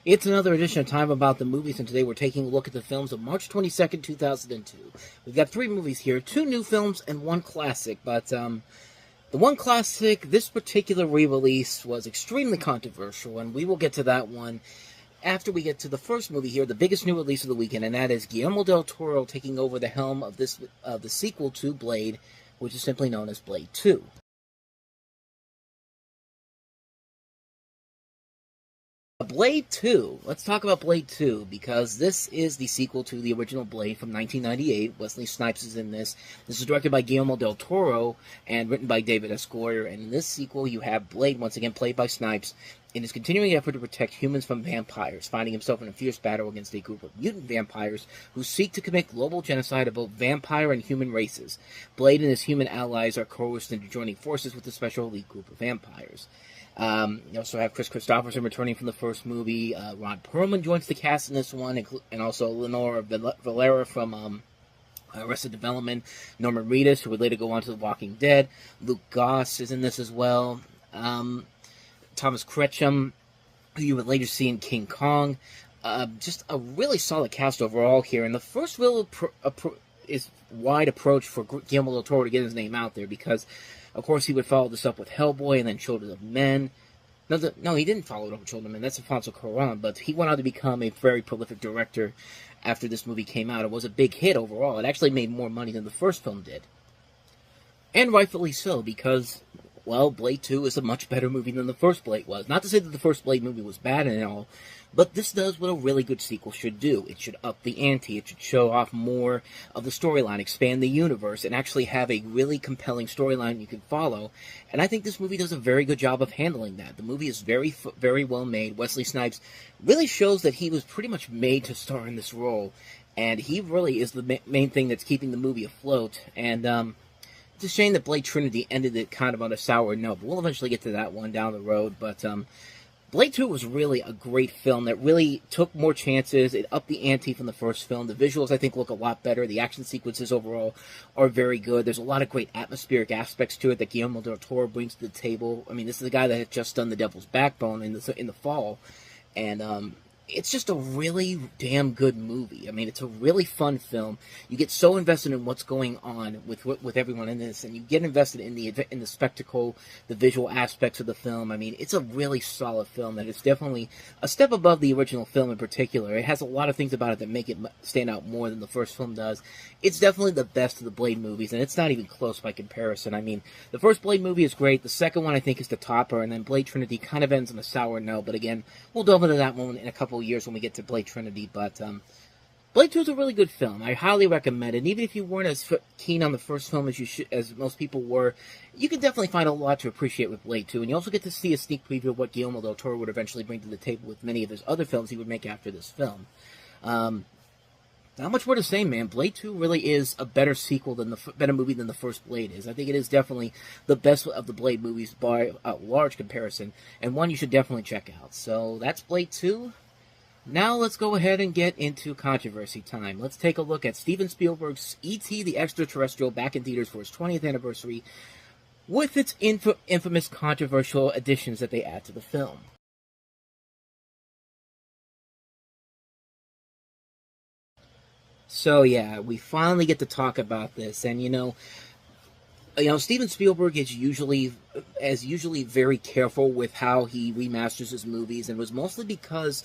It's another edition of Time About the Movies, and today we're taking a look at the films of March 22nd, 2002. We've got 3 movies here, 2 new films and 1 classic, but the 1 classic, this particular re-release was extremely controversial, and we will get to that one after we get to the first movie here, the biggest new release of the weekend, and that is Guillermo del Toro taking over the helm of the sequel to Blade, which is simply known as Blade 2. Blade 2. Let's talk about Blade 2, because this is the sequel to the original Blade from 1998. Wesley Snipes is in this. This is directed by Guillermo del Toro and written by David S. Goyer. And in this sequel, you have Blade, once again played by Snipes, in his continuing effort to protect humans from vampires, finding himself in a fierce battle against a group of mutant vampires who seek to commit global genocide of both vampire and human races. Blade and his human allies are coerced into joining forces with a special elite group of vampires. You also have Chris Christopherson returning from the first movie. Ron Perlman joins the cast in this one, and also Lenora Valera from Arrested Development. Norman Reedus, who would later go on to The Walking Dead. Luke Goss is in this as well. Thomas Kretschum, who you would later see in King Kong. Just a really solid cast overall here. And the first real wide approach for Guillermo del Toro to get his name out there, because of course, he would follow this up with Hellboy and then Children of Men. No, he didn't follow it up with Children of Men. That's Alfonso Cuarón. But he went on to become a very prolific director after this movie came out. It was a big hit overall. It actually made more money than the first film did. And rightfully so, because, well, Blade 2 is a much better movie than the first Blade was. Not to say that the first Blade movie was bad and all, but this does what a really good sequel should do. It should up the ante. It should show off more of the storyline, expand the universe, and actually have a really compelling storyline you can follow. And I think this movie does a very good job of handling that. The movie is very, very well made. Wesley Snipes really shows that he was pretty much made to star in this role, and he really is the main thing that's keeping the movie afloat. And it's a shame that Blade Trinity ended it kind of on a sour note, but we'll eventually get to that one down the road. But Blade 2 was really a great film that really took more chances. It upped the ante from the first film. The visuals, I think, look a lot better. The action sequences overall are very good. There's a lot of great atmospheric aspects to it that Guillermo del Toro brings to the table. I mean, this is the guy that had just done The Devil's Backbone in the fall, and it's just a really damn good movie. I mean, it's a really fun film. You get so invested in what's going on with everyone in this, and you get invested in the spectacle, the visual aspects of the film. I mean, it's a really solid film that is definitely a step above the original film in particular. It has a lot of things about it that make it stand out more than the first film does. It's definitely the best of the Blade movies, and it's not even close by comparison. I mean, the first Blade movie is great. The second one, I think, is the topper, and then Blade Trinity kind of ends on a sour note. But again, we'll delve into that one in a couple of years when we get to Blade Trinity. But Blade 2 is a really good film. I highly recommend it. And even if you weren't as keen on the first film as most people were, you can definitely find a lot to appreciate with Blade 2. And you also get to see a sneak preview of what Guillermo del Toro would eventually bring to the table with many of his other films he would make after this film. Not much more to say, man. Blade 2 really is a better movie than the first Blade is. I think it is definitely the best of the Blade movies by a large comparison, and one you should definitely check out. So that's Blade 2. Now let's go ahead and get into controversy time. Let's take a look at Steven Spielberg's E.T. the Extra-Terrestrial, back in theaters for its 20th anniversary, with its infamous controversial additions that they add to the film. So yeah, we finally get to talk about this, and you know, Steven Spielberg is usually very careful with how he remasters his movies, and it was mostly because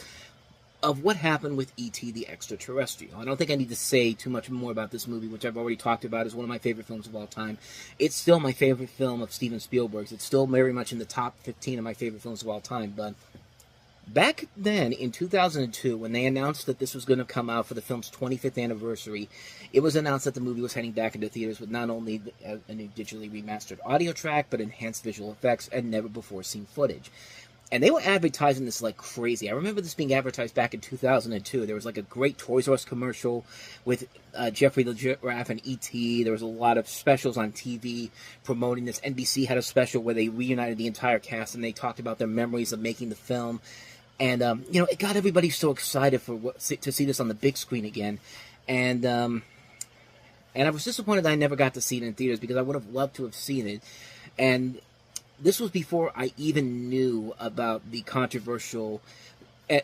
of what happened with E.T. the Extra-Terrestrial. I don't think I need to say too much more about this movie, which I've already talked about. Is one of my favorite films of all time. It's still my favorite film of Steven Spielberg's. It's still very much in the top 15 of my favorite films of all time. But back then, in 2002, when they announced that this was going to come out for the film's 25th anniversary, it was announced that the movie was heading back into theaters with not only a new digitally remastered audio track, but enhanced visual effects and never-before-seen footage. And they were advertising this like crazy. I remember this being advertised back in 2002. There was like a great Toys R Us commercial with Jeffrey the Giraffe and E.T. There was a lot of specials on TV promoting this. NBC had a special where they reunited the entire cast and they talked about their memories of making the film. And, it got everybody so excited to see this on the big screen again. And I was disappointed that I never got to see it in theaters, because I would have loved to have seen it. And this was before I even knew about the controversial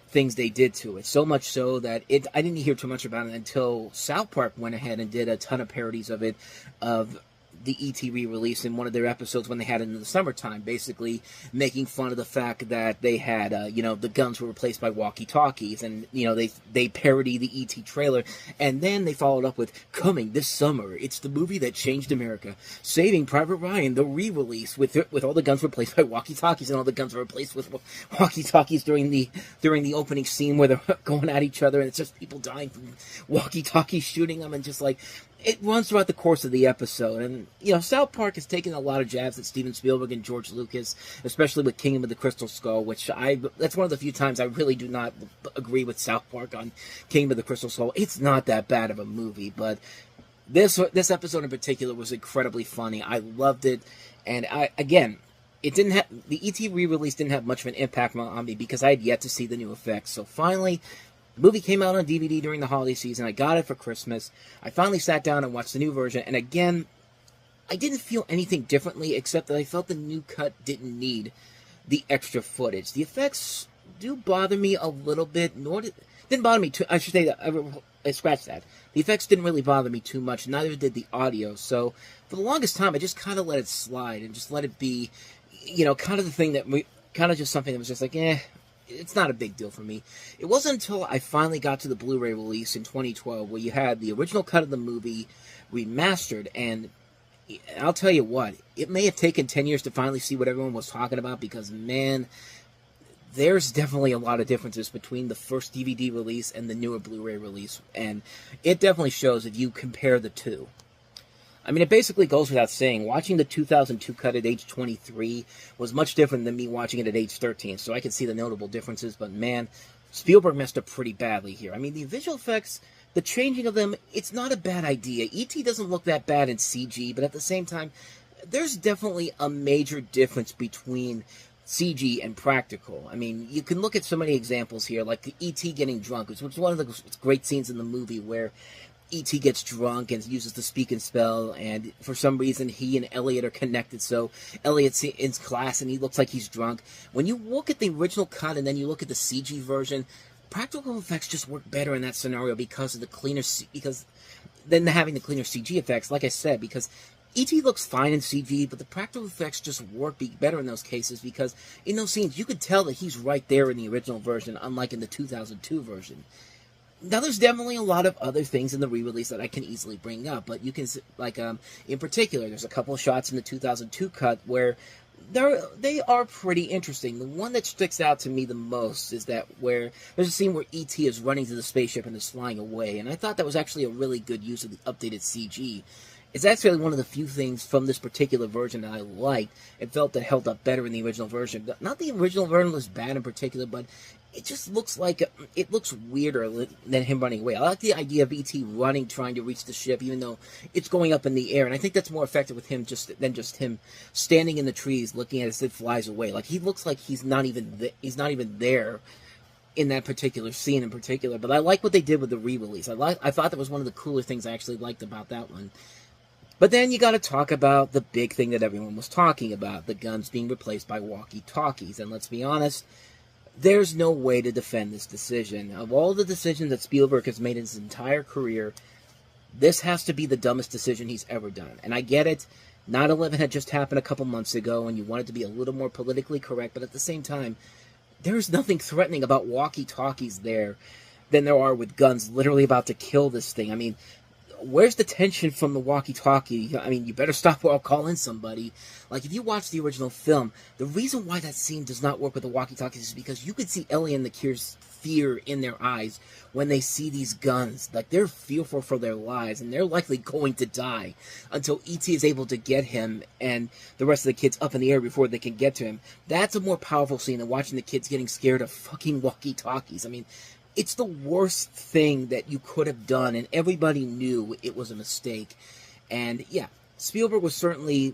things they did to it. So much so that I didn't hear too much about it until South Park went ahead and did a ton of parodies of it, of the E.T. re-release in one of their episodes when they had it in the summertime, basically making fun of the fact that they had, the guns were replaced by walkie-talkies, and, they parody the E.T. trailer, and then they followed up with, coming this summer, it's the movie that changed America, Saving Private Ryan, the re-release, with all the guns replaced by walkie-talkies, and all the guns were replaced with walkie-talkies during the opening scene where they're going at each other, and it's just people dying from walkie-talkies shooting them, and just like, it runs throughout the course of the episode, and, South Park has taken a lot of jabs at Steven Spielberg and George Lucas, especially with Kingdom of the Crystal Skull, which that's one of the few times I really do not agree with South Park on Kingdom of the Crystal Skull. It's not that bad of a movie, but this episode in particular was incredibly funny. I loved it, and it didn't have, the E.T. re-release didn't have much of an impact on me because I had yet to see the new effects, so finally, the movie came out on DVD during the holiday season. I got it for Christmas. I finally sat down and watched the new version. And again, I didn't feel anything differently except that I felt the new cut didn't need the extra footage. The effects do bother me a little bit. Didn't bother me too. I should say that I scratched that. The effects didn't really bother me too much. Neither did the audio. So for the longest time, I just kind of let it slide and just let it be, kind of the thing that kind of just something that was just like, it's not a big deal for me. It wasn't until I finally got to the Blu-ray release in 2012 where you had the original cut of the movie remastered, and I'll tell you what, it may have taken 10 years to finally see what everyone was talking about because, man, there's definitely a lot of differences between the first DVD release and the newer Blu-ray release, and it definitely shows if you compare the two. I mean, it basically goes without saying, watching the 2002 cut at age 23 was much different than me watching it at age 13, so I could see the notable differences, but man, Spielberg messed up pretty badly here. I mean, the visual effects, the changing of them, it's not a bad idea. E.T. doesn't look that bad in CG, but at the same time, there's definitely a major difference between CG and practical. I mean, you can look at so many examples here, like the E.T. getting drunk, which was one of the great scenes in the movie where E.T. gets drunk and uses the speak and spell, and for some reason he and Elliot are connected, so Elliot's in class and he looks like he's drunk. When you look at the original cut and then you look at the CG version, practical effects just work better in that scenario because of the cleaner, than having the cleaner CG effects, like I said, because E.T. looks fine in CG, but the practical effects just work better in those cases because in those scenes you could tell that he's right there in the original version, unlike in the 2002 version. Now, there's definitely a lot of other things in the re-release that I can easily bring up, but you can, in particular, there's a couple of shots in the 2002 cut where they are pretty interesting. The one that sticks out to me the most is that where there's a scene where E.T. is running to the spaceship and is flying away, and I thought that was actually a really good use of the updated CG. It's actually one of the few things from this particular version that I liked. It felt that held up better in the original version. Not the original version was bad in particular, but it just looks like, it looks weirder than him running away. I like the idea of E.T. running, trying to reach the ship, even though it's going up in the air, and I think that's more effective with him than just him standing in the trees looking at it as it flies away. Like, he looks like he's not even there in that particular scene in particular, but I like what they did with the re-release. I thought that was one of the cooler things I actually liked about that one. But then you gotta talk about the big thing that everyone was talking about, the guns being replaced by walkie-talkies, and let's be honest, there's no way to defend this decision. Of all the decisions that Spielberg has made in his entire career, this has to be the dumbest decision he's ever done. And I get it, 9/11 had just happened a couple months ago, and you wanted to be a little more politically correct, but at the same time, there's nothing threatening about walkie-talkies there than there are with guns literally about to kill this thing. I mean, where's the tension from the walkie-talkie? I mean, you better stop or I'll call in somebody. Like, if you watch the original film, the reason why that scene does not work with the walkie-talkies is because you could see Ellie and the Kier's fear in their eyes when they see these guns. Like, they're fearful for their lives, and they're likely going to die until E.T. is able to get him and the rest of the kids up in the air before they can get to him. That's a more powerful scene than watching the kids getting scared of fucking walkie-talkies. I mean, it's the worst thing that you could have done, and everybody knew it was a mistake. And, yeah, Spielberg was certainly,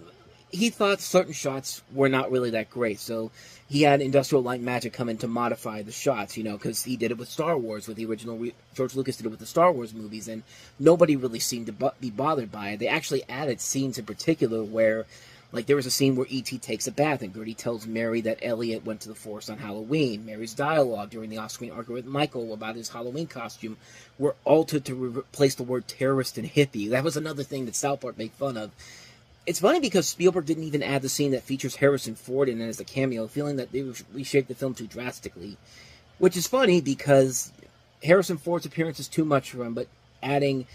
he thought certain shots were not really that great, so he had Industrial Light and Magic come in to modify the shots, you know, because he did it with Star Wars, with the original, George Lucas did it with the Star Wars movies, and nobody really seemed to be bothered by it. They actually added scenes in particular where Like, there was a scene where E.T. takes a bath, and Gertie tells Mary that Elliot went to the forest on Halloween. Mary's dialogue during the off-screen argument with Michael about his Halloween costume were altered to replace the word terrorist and hippie. That was another thing that South Park made fun of. It's funny because Spielberg didn't even add the scene that features Harrison Ford in it as a cameo, feeling that they reshaped the film too drastically. Which is funny because Harrison Ford's appearance is too much for him, but adding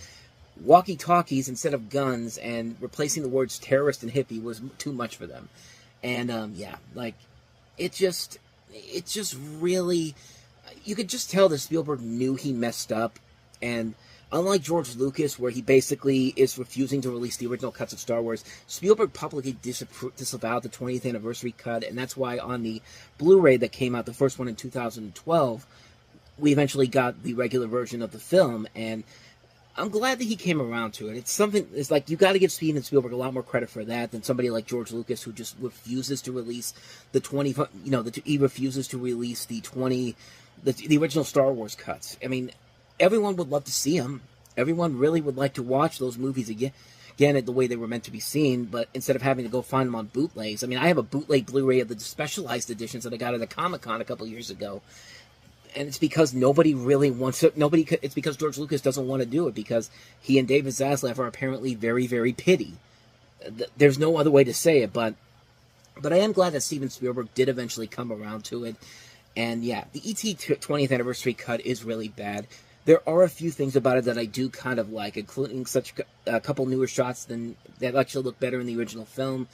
walkie-talkies instead of guns and replacing the words terrorist and hippie was too much for them. And, yeah, like, it just really, you could just tell that Spielberg knew he messed up, and unlike George Lucas, where he basically is refusing to release the original cuts of Star Wars, Spielberg publicly disavowed the 20th anniversary cut, and that's why on the Blu-ray that came out, the first one in 2012, we eventually got the regular version of the film, and I'm glad that he came around to it. It's like, you got to give Steven Spielberg a lot more credit for that than somebody like George Lucas, who just refuses to release the 20, he refuses to release the original Star Wars cuts. I mean, everyone would love to see them. Everyone really would like to watch those movies again the way they were meant to be seen, but instead of having to go find them on bootlegs. I mean, I have a bootleg Blu-ray of the specialized editions that I got at a Comic-Con a couple years ago. And it's because nobody really wants it. It's because George Lucas doesn't want to do it, because he and David Zaslav are apparently very, very pitty. There's no other way to say it, but I am glad that Steven Spielberg did eventually come around to it. And yeah, the E.T. 20th anniversary cut is really bad. There are a few things about it that I do kind of like, including a couple newer shots that actually look better in the original film.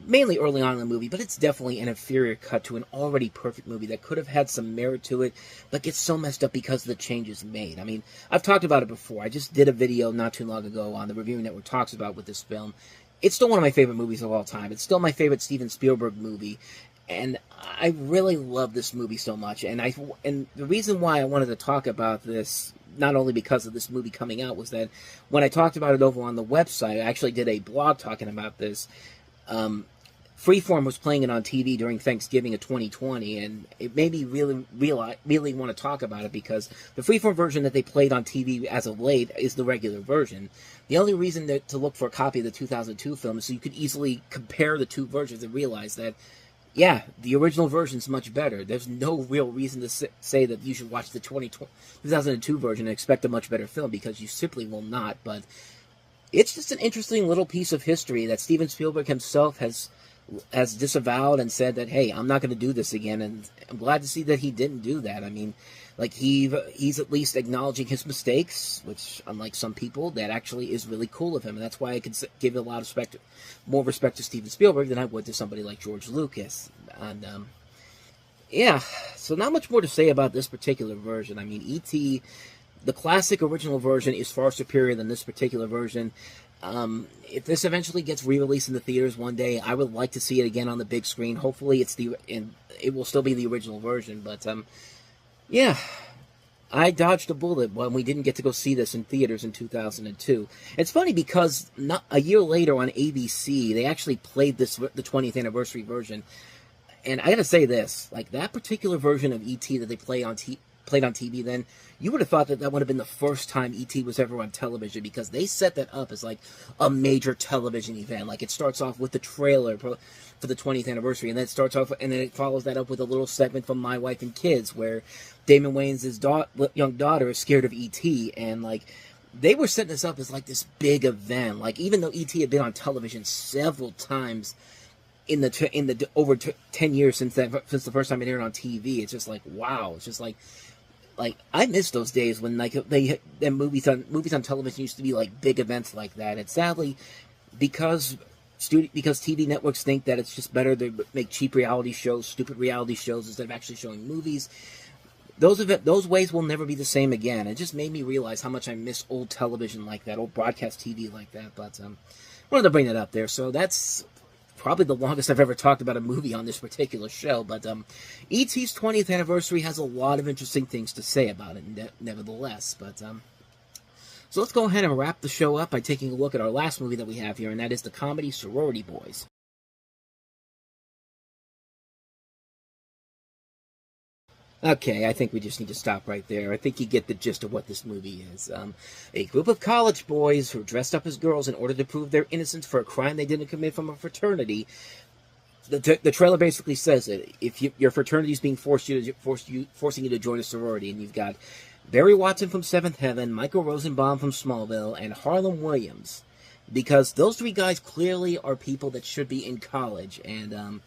Mainly early on in the movie, but it's definitely an inferior cut to an already perfect movie that could have had some merit to it, but gets so messed up because of the changes made. I mean, I've talked about it before. I just did a video not too long ago on the Review Network Talks About with this film. It's still one of my favorite movies of all time. It's still my favorite Steven Spielberg movie, and I really love this movie so much. And the reason why I wanted to talk about this, not only because of this movie coming out, was that when I talked about it over on the website, I actually did a blog talking about this. Freeform was playing it on TV during Thanksgiving of 2020, and it made me really want to talk about it, because the Freeform version that they played on TV as of late is the regular version. The only reason to look for a copy of the 2002 film is so you could easily compare the two versions and realize that, yeah, the original version's much better. There's no real reason to say that you should watch the 2002 version and expect a much better film, because you simply will not. But it's just an interesting little piece of history that Steven Spielberg himself has disavowed and said that, hey, I'm not going to do this again, and I'm glad to see that he didn't do that. I mean, like, he's at least acknowledging his mistakes, which, unlike some people, that actually is really cool of him, and that's why I could give a lot of more respect to Steven Spielberg than I would to somebody like George Lucas. And, yeah, so not much more to say about this particular version. I mean, E.T., the classic original version, is far superior than this particular version. If this eventually gets re-released in the theaters one day, I would like to see it again on the big screen. Hopefully it will still be the original version, but, yeah, I dodged a bullet when we didn't get to go see this in theaters in 2002. It's funny because a year later on ABC, they actually played the 20th anniversary version, and I gotta say this, like, that particular version of E.T. that they played on TV then, you would have thought that would have been the first time E.T. was ever on television, because they set that up as, like, a major television event. Like, it starts off with the trailer for the 20th anniversary, and then it follows that up with a little segment from My Wife and Kids, where Damon Wayans' young daughter is scared of E.T., and, like, they were setting this up as, like, this big event. Like, even though E.T. had been on television several times in the over 10 years since the first time it aired on TV, it's just like, wow. It's just like I miss those days when, like, movies on television used to be like big events like that. And sadly, because TV networks think that it's just better to make cheap reality shows, stupid reality shows, instead of actually showing movies, those ways will never be the same again. It just made me realize how much I miss old television like that, old broadcast TV like that. But wanted to bring that up there. So that's probably the longest I've ever talked about a movie on this particular show, but E.T.'s 20th anniversary has a lot of interesting things to say about it, nevertheless. But so let's go ahead and wrap the show up by taking a look at our last movie that we have here, and that is the comedy Sorority Boys. Okay, I think we just need to stop right there. I think you get the gist of what this movie is. A group of college boys who are dressed up as girls in order to prove their innocence for a crime they didn't commit from a fraternity. The trailer basically says it. If your fraternity is being forcing you to join a sorority, and you've got Barry Watson from Seventh Heaven, Michael Rosenbaum from Smallville, and Harlan Williams, because those three guys clearly are people that should be in college. And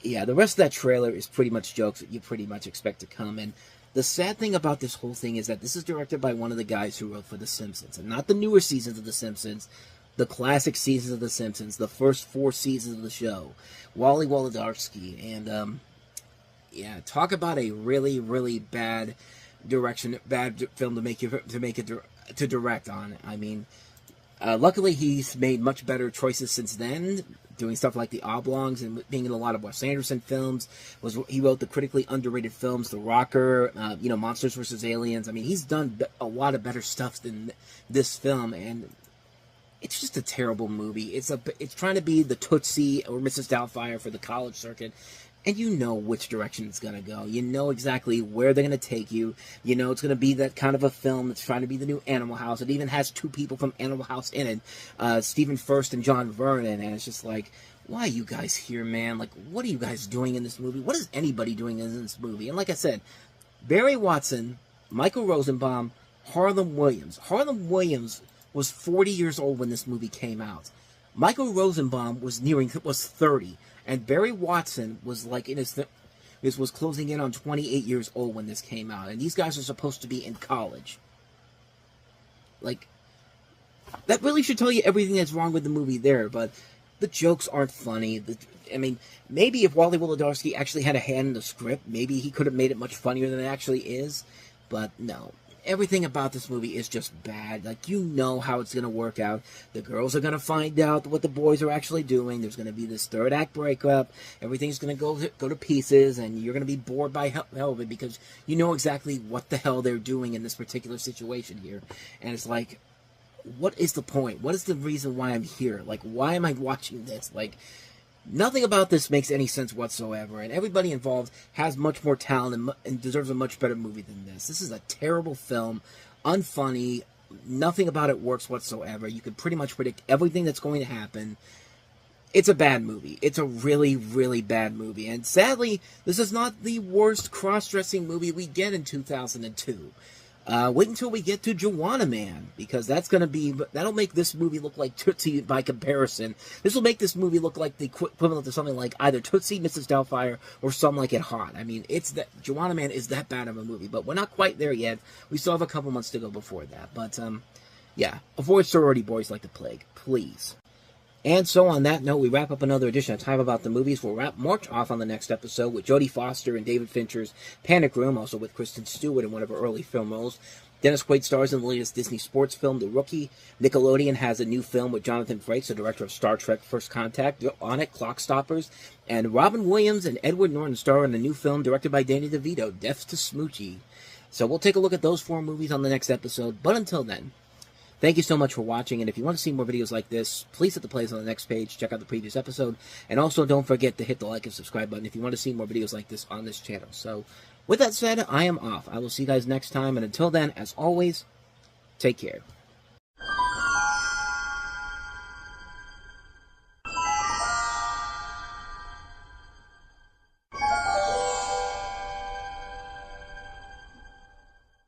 yeah, the rest of that trailer is pretty much jokes that you pretty much expect to come. And the sad thing about this whole thing is that this is directed by one of the guys who wrote for The Simpsons, and not the newer seasons of The Simpsons, the classic seasons of The Simpsons, the first 4 seasons of the show, Wally Wolodarski. And yeah, talk about a really, really bad direction, bad film to direct on. I mean, luckily he's made much better choices since then, doing stuff like The Oblongs and being in a lot of Wes Anderson films. He wrote the critically underrated films The Rocker, Monsters vs. Aliens. I mean, he's done a lot of better stuff than this film, and it's just a terrible movie. It's trying to be the Tootsie or Mrs. Doubtfire for the college circuit, and you know which direction it's going to go. You know exactly where they're going to take you. You know it's going to be that kind of a film that's trying to be the new Animal House. It even has 2 people from Animal House in it, Stephen Furst and John Vernon, and it's just like, why are you guys here, man? Like, what are you guys doing in this movie? What is anybody doing in this movie? And like I said, Barry Watson, Michael Rosenbaum, Harlan Williams. Harlan Williams was 40 years old when this movie came out. Michael Rosenbaum was 30. And Barry Watson was like was closing in on 28 years old when this came out. And these guys are supposed to be in college. Like, that really should tell you everything that's wrong with the movie there. But the jokes aren't funny. I mean, maybe if Wally Wolodarski actually had a hand in the script, maybe he could have made it much funnier than it actually is. But no. Everything about this movie is just bad. Like, you know how it's going to work out. The girls are going to find out what the boys are actually doing. There's going to be this third act breakup. Everything's going to go to pieces, and you're going to be bored by hell of it because you know exactly what the hell they're doing in this particular situation here. And it's like, what is the point? What is the reason why I'm here? Like, why am I watching this? Like, nothing about this makes any sense whatsoever, and everybody involved has much more talent and deserves a much better movie than this. This is a terrible film, unfunny, nothing about it works whatsoever. You can pretty much predict everything that's going to happen. It's a bad movie. It's a really, really bad movie, and sadly, this is not the worst cross-dressing movie we get in 2002. Wait until we get to Joanna Man, because that'll make this movie look like Tootsie by comparison. This will make this movie look like the equivalent to something like either Tootsie, Mrs. Doubtfire, or Some Like It Hot. I mean, Joanna Man is that bad of a movie, but we're not quite there yet. We still have a couple months to go before that. But, yeah, avoid sorority boys like the plague, please. And so on that note, we wrap up another edition of Time About the Movies. We'll march off on the next episode with Jodie Foster and David Fincher's Panic Room, also with Kristen Stewart in one of her early film roles. Dennis Quaid stars in the latest Disney sports film, The Rookie. Nickelodeon has a new film with Jonathan Frakes, the director of Star Trek First Contact, on it, Clock Stoppers. And Robin Williams and Edward Norton star in a new film directed by Danny DeVito, Death to Smoochie. So we'll take a look at those 4 movies on the next episode, but until then, thank you so much for watching, and if you want to see more videos like this, please hit the plays on the next page, check out the previous episode, and also don't forget to hit the like and subscribe button if you want to see more videos like this on this channel. So, with that said, I am off. I will see you guys next time, and until then, as always, take care.